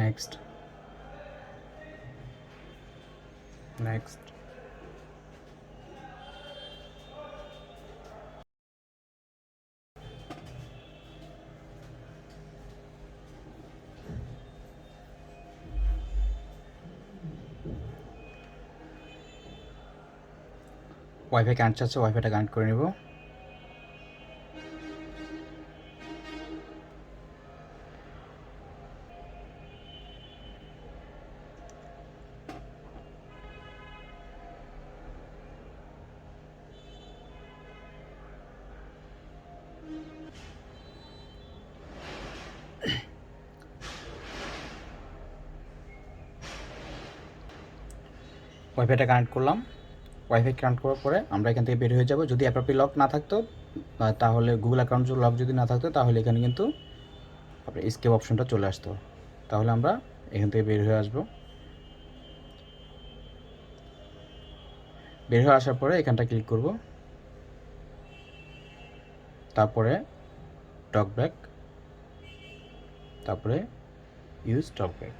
Next, next. Wifi connect আছে, ওয়াইফাইটা connect করে নেব। ওয়াইফাইটা কানেক্ট করলাম। ওয়াইফাই কানেক্ট করার পরে আমরা এখান থেকে বের হয়ে যাব। যদি অ্যাপি লক না থাকতো তাহলে গুগল অ্যাকাউন্ট লক যদি না থাকতো তাহলে এখানে কিন্তু আপনার স্কেপ অপশনটা চলে আসতো। তাহলে আমরা এখান থেকে বের হয়ে আসব। বের হয়ে আসার পরে এখানটা ক্লিক করব, তারপরে টকব্যাক, তারপরে ইউজ টকব্যাক।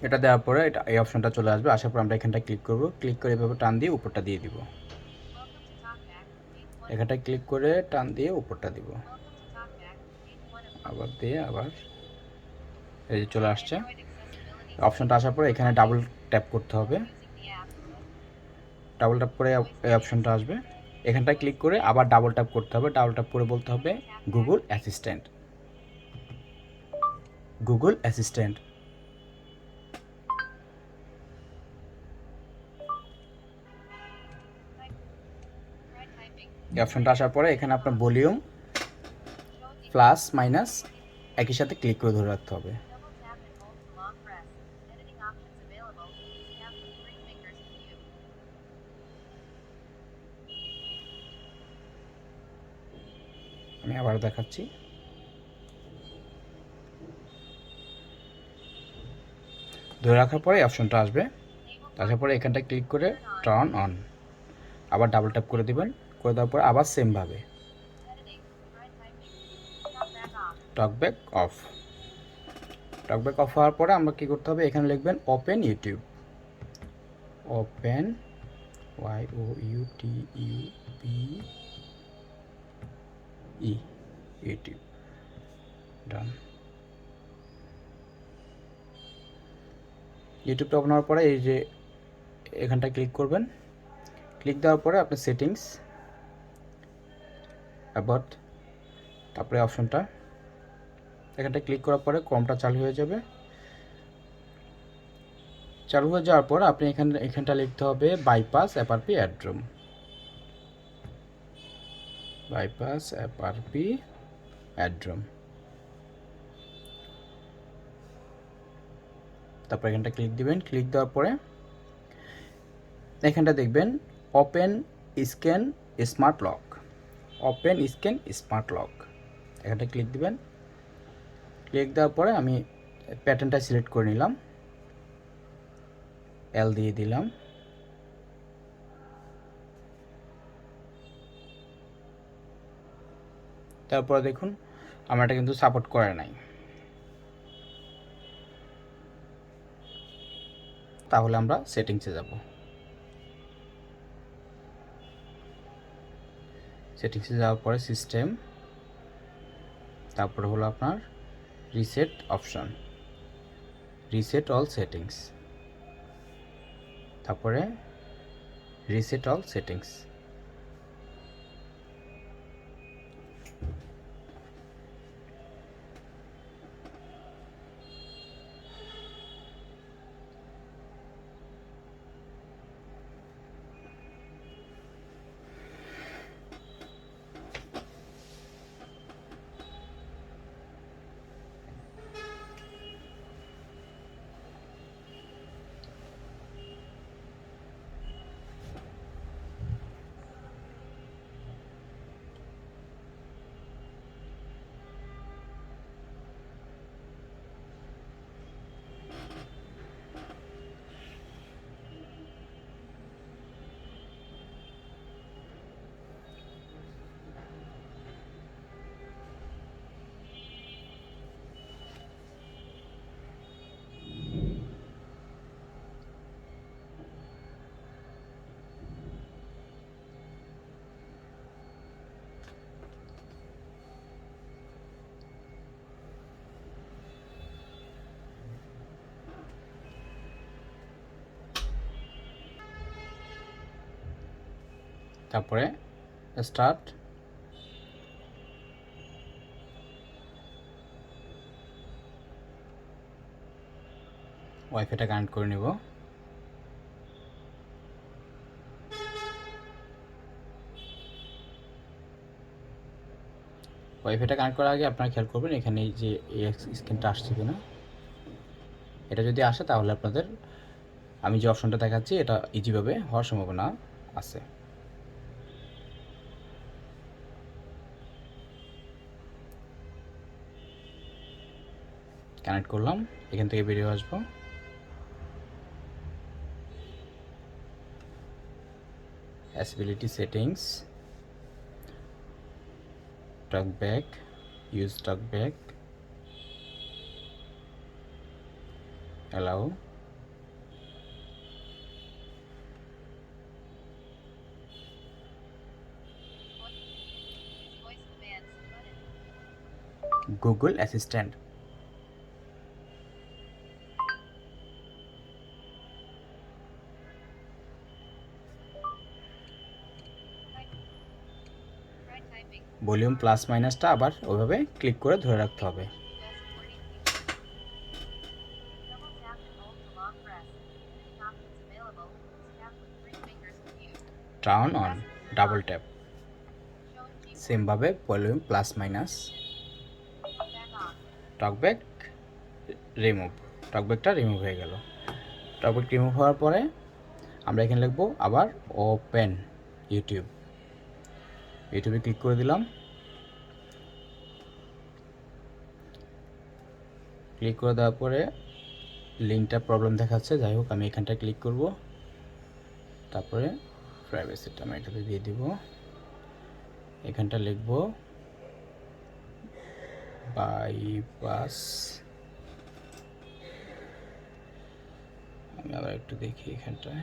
এটা দেওয়ার পরে এটা এই অপশনটা চলে আসবে। আসার পর আমরা এখানটা ক্লিক করব, ক্লিক করে এভাবে টান দিয়ে উপরটা দিয়ে দিব। এখানটা ক্লিক করে টান দিয়ে উপরটা দিব, আবার দিয়ে আবার এই যে চলে আসছে। অপশনটা আসার পরে এখানে ডাবল ট্যাপ করতে হবে। ডাবল ট্যাপ করে এই অপশনটা আসবে। এখানটায় ক্লিক করে আবার ডাবল ট্যাপ করতে হবে। ডাবল ট্যাপ করে বলতে হবে গুগল অ্যাসিস্ট্যান্ট, গুগল অ্যাসিস্ট্যান্ট। এই অপশনটা আসার পরে এখানে আপনার ভলিউম প্লাস মাইনাস একই সাথে ক্লিক করে ধরে রাখতে হবে। আমি আবার দেখাচ্ছি। ধরে রাখার পরে অপশনটা আসবে। আসার পরে এখানটা ক্লিক করে টার্ন অন, আবার ডাবল ট্যাপ করে দিবেন। করে দেওয়ার পর আবার সেমভাবে টকব্যাক অফ। টকব্যাক অফ হওয়ার পরে আমরা কী করতে হবে, এখানে লিখবেন open YouTube, open YOUTUBE YouTube. Done. ইউটিউবটা ওপেন হওয়ার পরে এই যে এখানটা ক্লিক করবেন। ক্লিক দেওয়ার পরে আপনার সেটিংস, অ্যাবাউট, তারপরে অপশনটা এখানটা ক্লিক করার পরে ক্রমটা চালু হয়ে যাবে। চালু হয়ে যাওয়ার পর আপনি এখানটা লিখতে হবে বাইপাস এফআরপি অ্যাড্রম, বাইপাস এফআরপি অ্যাড্রম। তারপর এখানটা ক্লিক দিবেন। ক্লিক দেওয়ার পরে এখানটা দেখবেন open scan smart lock, open scan smart lock. এখানটা ক্লিক দিবেন। ক্লিক দেওয়ার পরে আমি প্যাটার্নটা সিলেক্ট করে নিলাম, এল দিয়ে দিলাম। তারপরে দেখুন আমার এটা কিন্তু সাপোর্ট করে নাই। তাহলে আমরা সেটিংসে যাব। সেটিংসে যাওয়ার পরে সিস্টেম, তারপরে হলো আপনার reset option, reset all settings, তারপরে রিসেট অল সেটিংস। তারপরে স্টার্ট, ওয়াইফাইটা কানেক্ট করে নেব। ওয়াইফাইটা কানেক্ট করার আগে আপনারা খেয়াল করবেন এখানে যে এই স্ক্রিনটা আসছে কিনা। এটা যদি আসে তাহলে আপনাদের আমি যে অপশনটা দেখাচ্ছি এটা ইজিভাবে হওয়ার সম্ভাবনা আছে। কানেক্ট করলাম, এখান থেকে বেরিয়ে আসবো। Accessibility settings, TalkBack, use TalkBack, allow, Google Assistant. Volume plus মাইনাসটা আবার ওইভাবে ক্লিক করে ধরে রাখতে হবে। টার্ন অন, ডাবল ট্যাপ, সেমভাবে volume plus minus. TalkBack remove, টকব্যাকটা রিমুভ হয়ে গেল। টকব্যাক রিমুভ হওয়ার পরে আমরা এখানে লিখবো আবার ওপেন ইউটিউব। ইউটিউবে ক্লিক করে দিলাম। ক্লিক করে দেওয়ার পরে লিঙ্কটা প্রবলেম দেখাচ্ছে, যাই হোক আমি এখানটায় ক্লিক করব। তারপরে প্রাইভেসিটা আমি এটাতে দিয়ে দিব। এখানটা লিখব বাইপাস। আমি আবার একটু দেখি এখানটায়,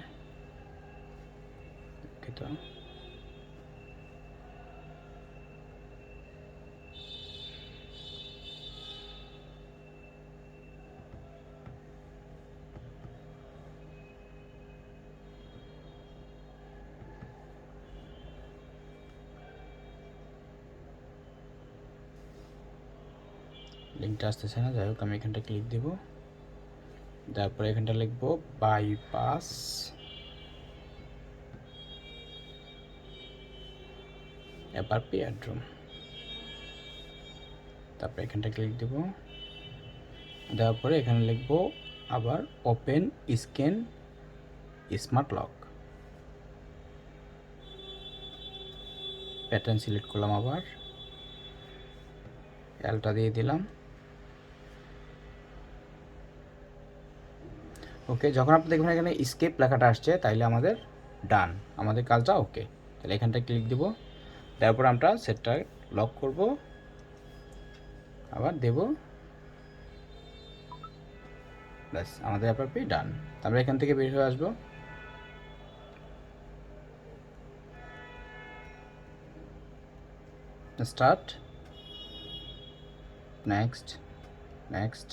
লিঙ্কটা আসতেছে না, যাই হোক আমি এখানটা ক্লিক দেব। তারপরে এখানটা লিখব বাইপাস এফআরপি অ্যাড্রম। তারপরে এখানটা ক্লিক দেব। দেওয়ার পরে এখানে লিখব আবার open scan smart lock. Pattern select করলাম, আবার এলটা দিয়ে দিলাম। ওকে, যখন আপনি দেখবেন এখানে স্কেপ লেখাটা আসছে তাইলে আমাদের ডান, আমাদের কাজটা ওকে। তাহলে এখানটা ক্লিক দিব। তারপর আমরা সেটটা লক করব, আবার দেব, ব্যাস আমাদের এফআরপি ডান। আমরা এখান থেকে বের হয়ে আসবো। স্টার্ট, নেক্সট, নেক্সট,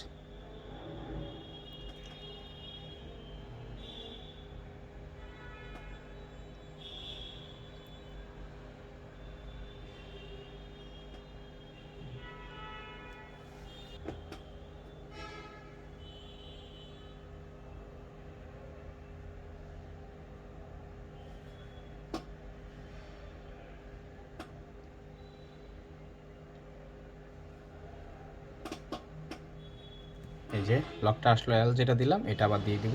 এই যে লকটা আসলো, এল যেটা দিলাম এটা আবার দিয়ে দিব।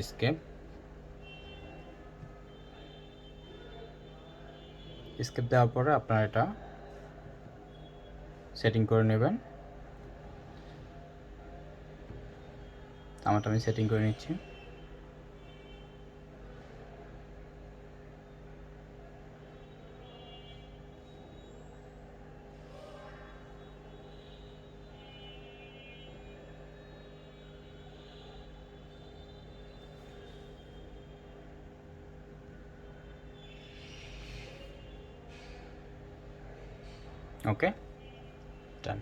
স্কেপ, স্কেপ দেওয়ার পরে আপনারা এটা সেটিং করে নেবেন। আমারটা আমি সেটিং করে নিচ্ছি। ওকে, ডান।